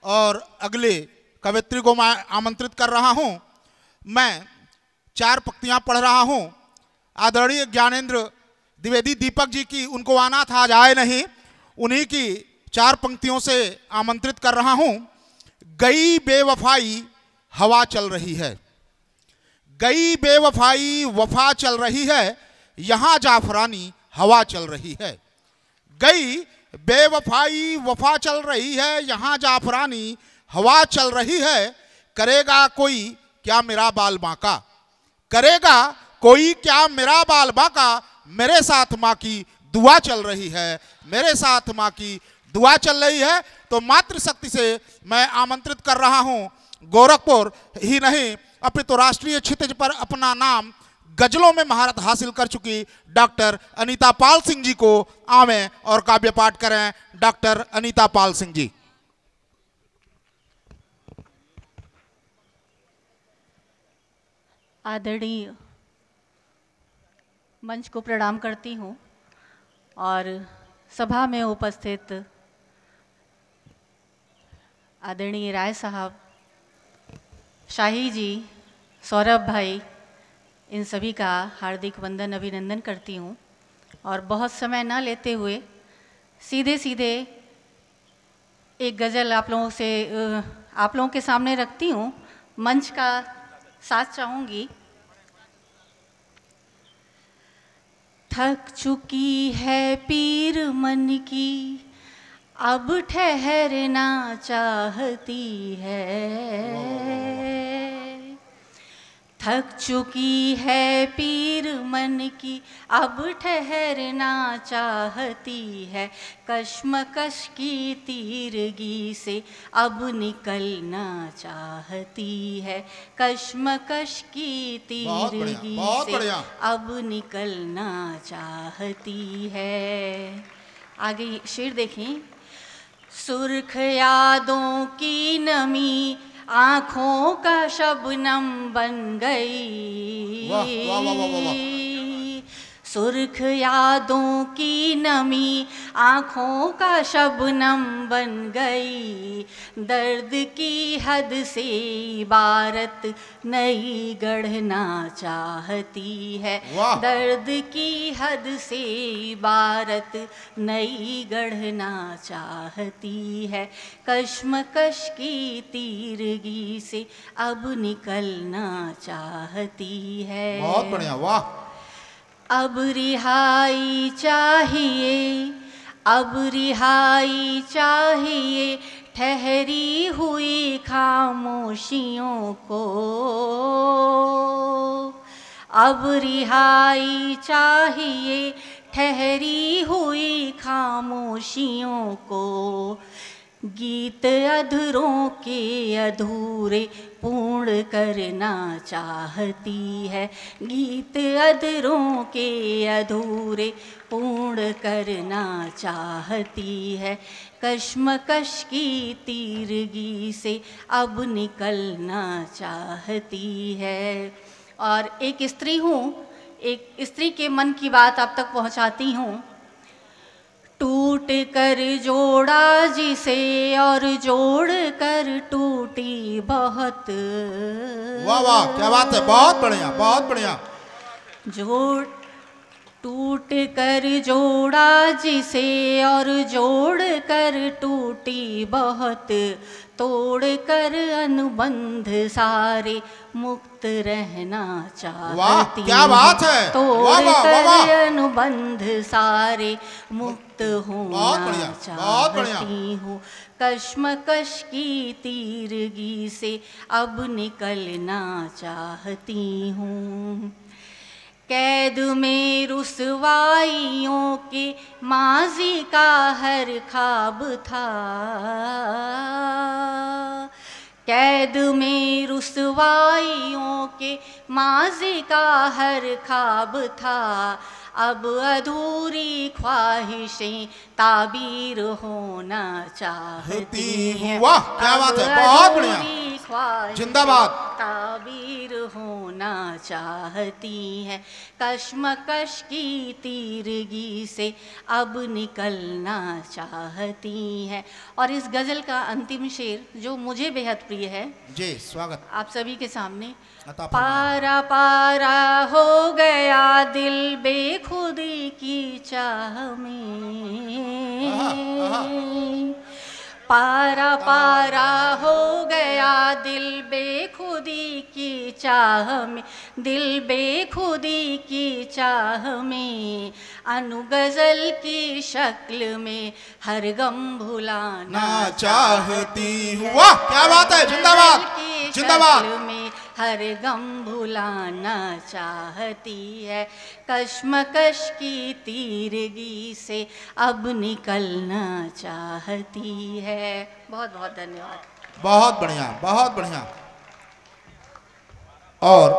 और अगले कवयित्री को मैं आमंत्रित कर रहा हूं। मैं 4 पंक्तियां पढ़ रहा हूं। आदरणीय ज्ञानेंद्र द्विवेदी दीपक जी की, उनको आना था, आज आए नहीं, उन्हीं की 4 पंक्तियों से आमंत्रित कर रहा हूं। गई बेवफाई हवा चल रही है, गई बेवफाई वफा चल रही है, यहां जाफरानी हवा चल रही है। गई बेवफाई वफा चल रही है, यहां जाफरानी हवा चल रही है। करेगा कोई क्या मेरा बाल बांका, करेगा कोई क्या मेरा बाल बांका, मेरे साथ माँ की दुआ चल रही है, मेरे साथ माँ की दुआ चल रही है। तो मातृशक्ति से मैं आमंत्रित कर रहा हूं, गोरखपुर ही नहीं अपितु राष्ट्रीय क्षितिज पर अपना नाम गजलों में महारत हासिल कर चुकी डॉक्टर अनीता पाल सिंह जी को आवें और काव्य पाठ करें। डॉक्टर अनीता पाल सिंह जी। आदरणीय मंच को प्रणाम करती हूँ और सभा में उपस्थित आदरणीय राय साहब, शाही जी, सौरभ भाई, इन सभी का हार्दिक वंदन अभिनंदन करती हूँ। और बहुत समय न लेते हुए सीधे सीधे एक गज़ल आप लोगों के सामने रखती हूँ। मंच का साथ चाहूँगी। थक चुकी है पीर मन की, अब ठहरना चाहती है। थक चुकी है पीर मन की, अब ठहरना चाहती है। कश्मकश की तीरगी से अब निकलना चाहती है। कश्मकश की तीरगी से अब निकलना चाहती है। आगे शेर देखें। सुर्ख यादों की नमी आँखों का शबनम बन गई। वाह वाह वाह वाह वाह। सुर्ख यादों की नमी आँखों का शबनम बन गई। दर्द की हद से इबारत नई गढ़ना चाहती है। दर्द की हद से इबारत नई गढ़ना चाहती है। कश्मकश की तीरगी से अब निकलना चाहती है। बहुत बढ़िया, वाह। अब रिहाई चाहिए, अब रिहाई चाहिए ठहरी हुई खामोशियों को। अब रिहाई चाहिए ठहरी हुई खामोशियों को। गीत अधरों के अधूरे पूर्ण करना चाहती है। गीत अधरों के अधूरे पूर्ण करना चाहती है। कश्मकश की तीरगी से अब निकलना चाहती है। और एक स्त्री हूँ, एक स्त्री के मन की बात आप तक पहुँचाती हूँ। टूट कर जोड़ा जिसे और जोड़ कर टूटी बहुत। वाह वाह, क्या बात है, बहुत बढ़िया, बहुत बढ़िया। जोड़ टूट कर जोड़ा जिसे और जोड़ कर टूटी बहुत। तोड़ कर अनुबंध सारे मुक्त रहना चाहती। क्या बात है, तोड़ कर अनुबंध सारे मुक्त होना चाहती हूँ। कश्मकश की तीरगी से अब निकलना चाहती हूँ। कैद में रुसवाइयों के माजी का हर ख्वाब था। कैद में रुसवाइयों के माजी का हर ख्वाब था। अब अधूरी ख्वाहिशें ताबीर होना चाहती हैं। वाह क्या बात है, बहुत बढ़िया, जिंदाबाद। ताबीर होना भुलाना चाहती है, कश्मकश की तीरगी से अब निकलना चाहती है। और इस गज़ल का अंतिम शेर जो मुझे बेहद प्रिय है, जी स्वागत आप सभी के सामने। अता फरमाएं। पारा पारा हो गया दिल बेखुदी की चाह में, पारा पारा हो गया दिल बेखुदी की चाह में, दिल बेखुदी की चाह में, अनुगज़ल की शक्ल में हर गम भुलाना ना चाहती हूँ। वाह क्या बात है, जिंदाबाद जिंदाबाद। में हर गम भुलाना चाहती है, कश्मकश की तीरगी से अब निकलना चाहती है। बहुत बहुत धन्यवाद। बहुत बढ़िया बहुत बढ़िया। और